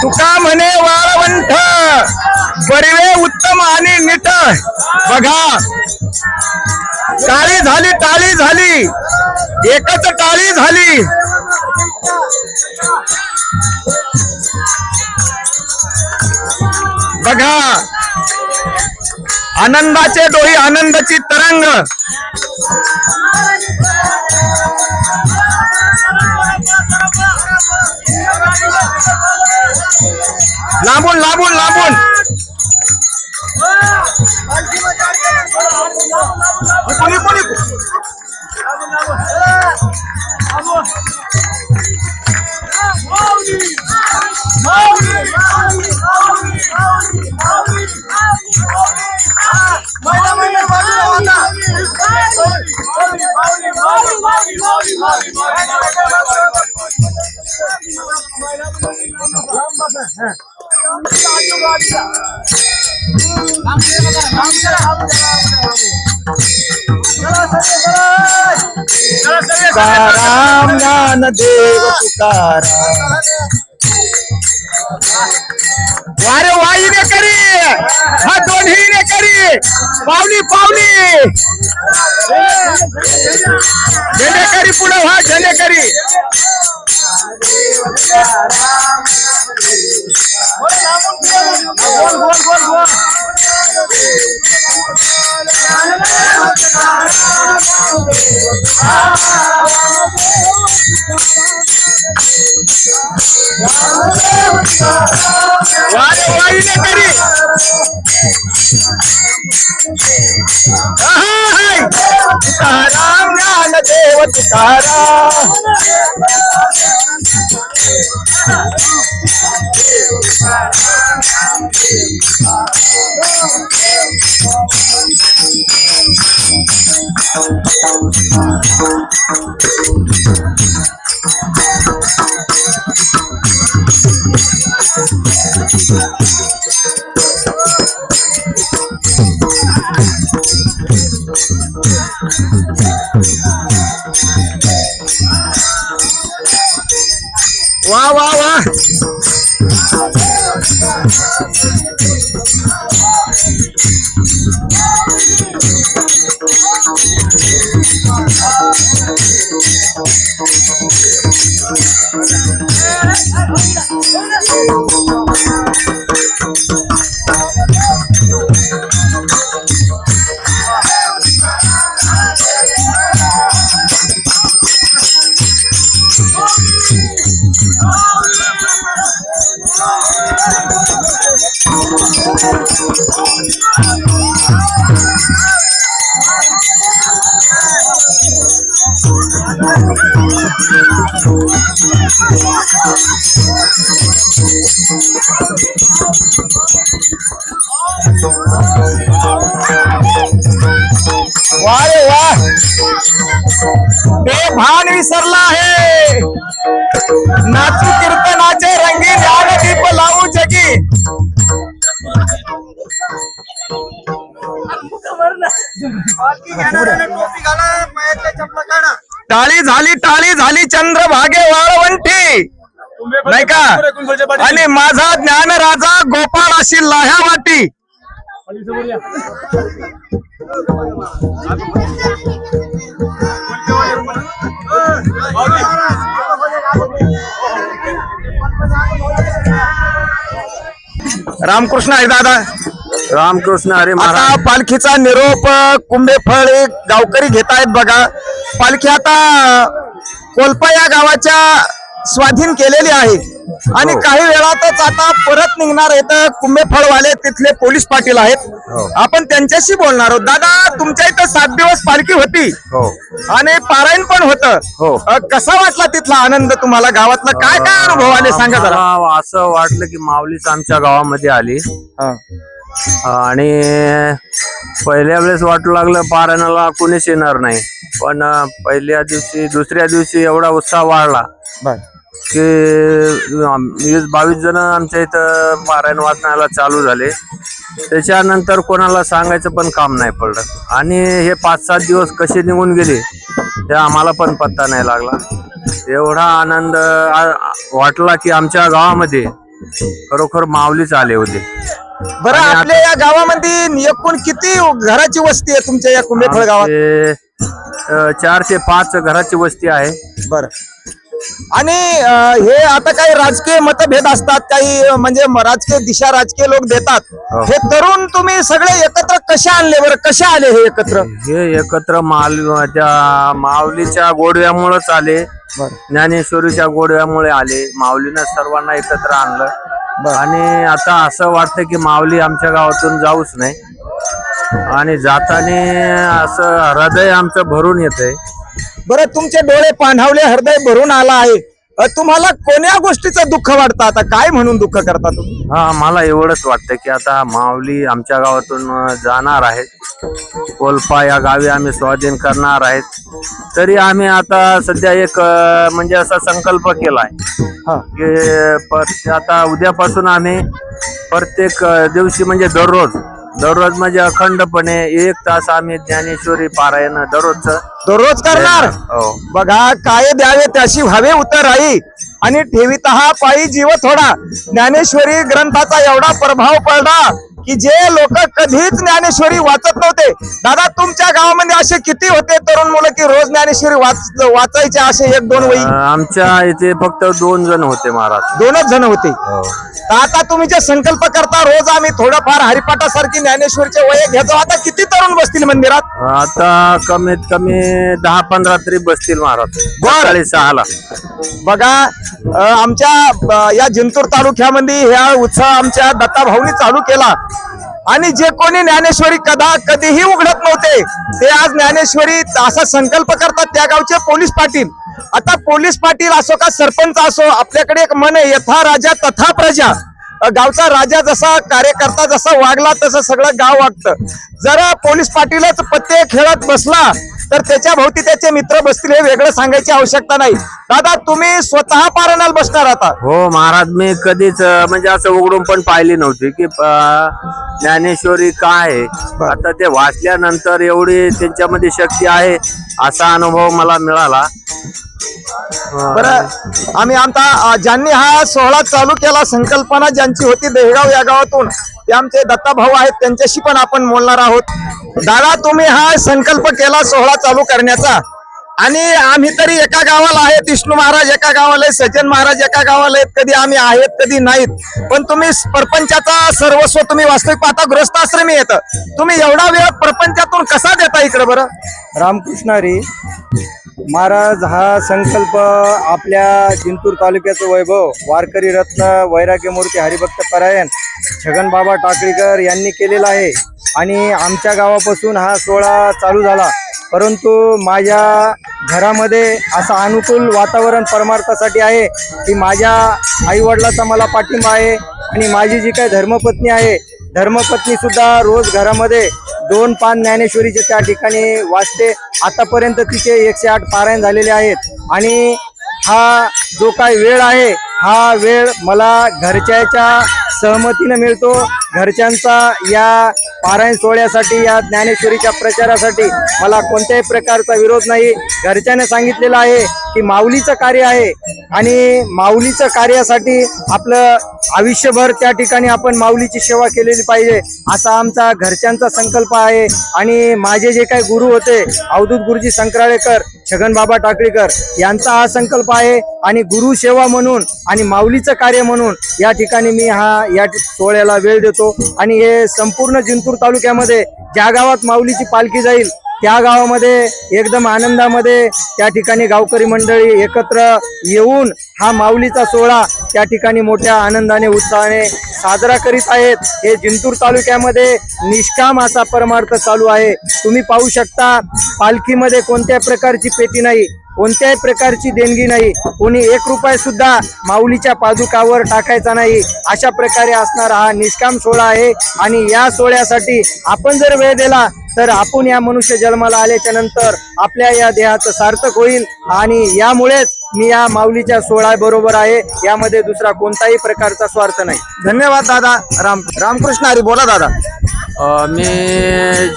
तुका म्हणे वाळवंठ बरिवे उत्तम आणि नीट बघा टाळी झाली टाळी झाली एकच टाळी झाली बघा आनंदाचे डोई आनंदाची तरंग लांबून लांबून लांबून कोणी कोणी तुकाराम ज्ञानदेव तुकाराम वारे वाईने करी हा दोन्हीने करी पावली पावली झेंडेकरी पुढे व्हा झेंडेकरी वारे वाईने करी तुकाराम ज्ञानदेव तुकाराम वाह वाह वाह वारे वाह ते भान विसरला आहे नाचू कीर्तनाचे रंगी ज्ञानदीप लावू जगी टाळी झाली चंद्रभागे वाळवंटी नाही का आणि माझा ज्ञान राजा गोपाळ अशी लाह्या वाटी रामकृष्ण हरी दादा रामकृष्ण हरी महाराज. आता पालखीचा निरोप कुंभेफळ गावकरी घेत आहेत बघा. पालखी आता कोलपा या गावाच्या स्वाधीन केलेली आहे आणि काही वेळातच आता परत निघणार आहेत. कुंभेफळवाले तिथले पोलीस पाटील आहेत. आपण त्यांच्याशी बोलणार आहोत. दादा तुमच्या इथं 7 दिवस पालखी होती आणि पारायण पण होतं. कसा वाटला तिथला आनंद तुम्हाला? गावातला काय काय अनुभव आले सांगा जरा. असं वाटलं की माऊलीच आमच्या गावामध्ये आली आणि पहिल्या वेळेस वाटू लागलं पारायणाला कोणीच येणार नाही, पण पहिल्या दिवशी दुसऱ्या दिवशी एवढा उत्साह वाढला की 20-22 जण आमच्या इथं पारायण वाचनाला चालू झाले. त्याच्यानंतर कोणाला सांगायचं पण काम नाही पडलं आणि हे 5-7 दिवस कसे निघून गेले ते आम्हाला पण पत्ता नाही लागला. एवढा आनंद वाटला की आमच्या गावामध्ये खरोखर माऊलीच आले होते. बरं, आपल्या या गावामध्ये एकूण किती घराची वस्ती आहे तुमच्या या कुंभेफळ गावात? 4 ते 5 घराची वस्ती आहे. बरं. आणि हे आता काही राजकीय मतभेद असतात, काही म्हणजे राजकीय दिशा राजकीय लोक देतात. हे तरुण तुम्ही सगळे एकत्र कसे आणले बरं? कसे आले हे एकत्र? हे एकत्र त्या माऊलीच्या गोडव्यामुळेच आले, ज्ञानेश्वरीच्या गोडव्यामुळे आले. माऊलीनं सर्वांना एकत्र आणलं आणि आता असं वाटतं की माऊली आमच्या गावातून जाऊच नाही. आणि जाताना असं हृदय आमचं भरून येतंय. बरं, तुमचे डोळे पाणावले, हृदय भरून आला आहे. तुम्हाला कोण्या गोष्टीचं दुःख वाटतं? आता काय म्हणून दुःख करता तुम्ही? हा, मला एवढंच वाटतं की आता माऊली आमच्या गावातून जाणार आहेत. कोल्पा या गावी आम्ही स्वाधीन करणार आहेत. तरी आम्ही आता सध्या एक म्हणजे असा संकल्प केलाय की आता उद्यापासून आम्ही प्रत्येक दिवशी म्हणजे दररोज म्हणजे अखंडपणे 1 तास आम्ही ज्ञानेश्वरी पारायण दररोज करणार. बघा, काय द्यावे त्याशी व्हावे उतर आई, आणि ठेवीत हा पायी जीव थोडा. ज्ञानेश्वरी ग्रंथाचा एवढा प्रभाव पडला की जे लोक कधीच ज्ञानेश्वरी वाचत नव्हते. दादा, तुमच्या गावामध्ये असे किती होते तरुण मुलं की रोज ज्ञानेश्वरी वाचायचे? असे 1-2 वही? आमच्या इथे फक्त 2 जण होते महाराज. 2च जण होते. तर आता तुम्ही जे संकल्प करता रोज आम्ही थोडंफार हरिपाठासारखी ज्ञानेश्वरीचे वय घेतो, आता किती तरुण बसतील मंदिरात? आता कमीत कमी 10-15 तरी बसतील महाराज. 6:30ला. बघा, आमच्या या जिंतूर तालुक्यामध्ये ह्या उत्सव आमच्या दत्ताभाऊनी चालू केला. आणि जे कोणी ज्ञानेश्वरी कधीही उघडत नव्हते ते आज ज्ञानेश्वरी असा संकल्प करतात. त्या गावचे पोलीस पाटील, आता पोलीस पाटील असो का सरपंच असो, आपल्याकडे एक मन आहे, यथा राजा तथा प्रजा. गावचा राजा जसा, कार्यकर्ता जसा वागला तसं सगळं गाव वागतं. जर पोलीस पाटीलच पत्ते खेळत बसला तर त्याच्या भोवती त्याचे मित्र बसतील, हे वेगळं सांगायची आवश्यकता नाही. दादा, तुम्ही स्वतः पारायणाला बसणार आता? हो महाराज, मी कधीच म्हणजे असं उघडून पण पाहिली नव्हती की ज्ञानेश्वरी काय आहे. आता ते वाचल्यानंतर एवढी त्यांच्यामध्ये शक्ती आहे असा अनुभव मला मिळाला. बरं, आम्ही आता ज्यांनी हा सोहळा चालू केला, संकल्पना ज्यांची होती देहगाव या गावातून, ते आमचे दत्ता भाऊ आहेत, त्यांच्याशी पण आपण बोलणार आहोत. दादा, तुम्ही हा संकल्प केला सोहळा चालू करण्याचा, आणि आम्ही तरी एका गावाला आहेत, विष्णू महाराज एका गावाला आहेत, सज्जन महाराज एका गावाला आहेत, कधी आम्ही आहेत कधी नाहीत. पण तुम्ही प्रपंचाचा सर्वस्व तुम्ही वास्तविक पाहता गृहस्थाश्रमी येतं. तुम्ही एवढा वेळ प्रपंचातून कसा देता इकडे? बरं, रामकृष्ण हरी महाराज, हा संकल्प आपल्या जिंतूर तालुक्याचं वैभव वारकरी रत्न वैराग्य मूर्ती हरिभक्त परायण छगन बाबा टाकळीकर यांनी केलेला आहे. आणि आमच्या गावापासून हा सोहळा चालू झाला. परंतु माझ्या घरामध्ये असं अनुकूल वातावरण परमार्थासाठी आहे की माझ्या आईवडिलाचा मला पाठिंबा आहे. आणि माझी जी काही धर्मपत्नी आहे, धर्मपत्नी सुद्धा रोज घरामध्ये 2 पान ज्ञानेश्वरीचे त्या ठिकाणी वाचते. आतापर्यंत तिचे 108 पारायण झालेले आहेत. आणि हा जो काही वेळ आहे, हा वेळ मला घरच्याच्या सहमतीने मिळतो. घरच्यांचा या पारायण सोहळ्यासाठी, या ज्ञानेश्वरीच्या प्रचारासाठी मला कोणत्याही प्रकारचा विरोध नाही. घरच्याने सांगितलेलं आहे की माऊलीचं कार्य आहे आणि माऊलीचं कार्यासाठी आपलं आयुष्यभर त्या ठिकाणी आपण माऊलीची सेवा केलेली पाहिजे, असा आमचा घरच्यांचा संकल्प आहे. आणि माझे जे काही गुरु होते, अवधूत गुरुजी संक्राळेकर, छगन बाबा टाकळीकर यांचा हा संकल्प आहे. आणि गुरु सेवा म्हणून आणि माऊलीचं कार्य म्हणून या ठिकाणी मी या सोहळ्याला वेळ देतो. आणि हे संपूर्ण जिंतूर तालुक्यामध्ये ज्या गावात माऊलीची पालखी जाईल त्या गावामध्ये एकदम आनंदामध्ये त्या ठिकाणी गावकरी मंडळी एकत्र येऊन हा माऊलीचा सोहळा त्या ठिकाणी मोठ्या आनंदाने उत्साहाने साजरा करीत आहेत. हे जिंतूर तालुक्यामध्ये निष्काम असा परमार्थ चालू आहे. तुम्ही पाहू शकता, पालखीमध्ये कोणत्याही प्रकारची पेटी नाही, कोणत्याही प्रकारची देणगी नाही, कोणी 1 रुपया सुद्धा माऊलीच्या पादुकावर टाकायचा नाही. अशा प्रकारे असणारा हा निष्काम सोहळा आहे. आणि या सोहळ्यासाठी आपण जर वेळ दिला तर आपण या मनुष्य जन्माला आल्याच्या नंतर आपल्या या देहाचं सार्थक होईल. आणि यामुळेच मी या माऊलीच्या सोहळा बरोबर आहे, यामध्ये दुसरा कोणताही प्रकारचा स्वार्थ नाही. धन्यवाद दादा. रामकृष्ण हरी. बोला दादा. मी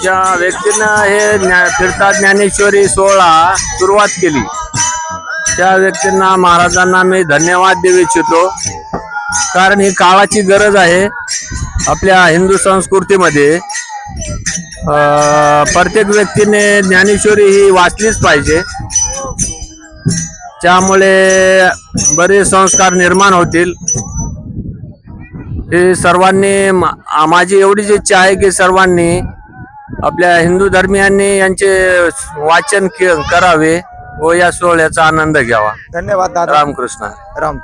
ज्या व्यक्तीनं हे फिरता ज्ञानेश्वरी सोहळा सुरुवात केली त्या व्यक्तींना महाराजांना मी धन्यवाद देऊ इच्छितो, कारण ही काळाची गरज आहे. आपल्या हिंदू संस्कृतीमध्ये प्रत्येक व्यक्तीने ज्ञानेश्वरी ही वाचलीच पाहिजे. त्यामुळे बरेच संस्कार निर्माण होतील. हे सर्वांनी माझी एवढीच इच्छा आहे की सर्वांनी आपल्या हिंदू धर्मियांनी यांचे वाचन करावे व या सोहळ्याचा आनंद घ्यावा. धन्यवाद दादा. रामकृष्ण. राम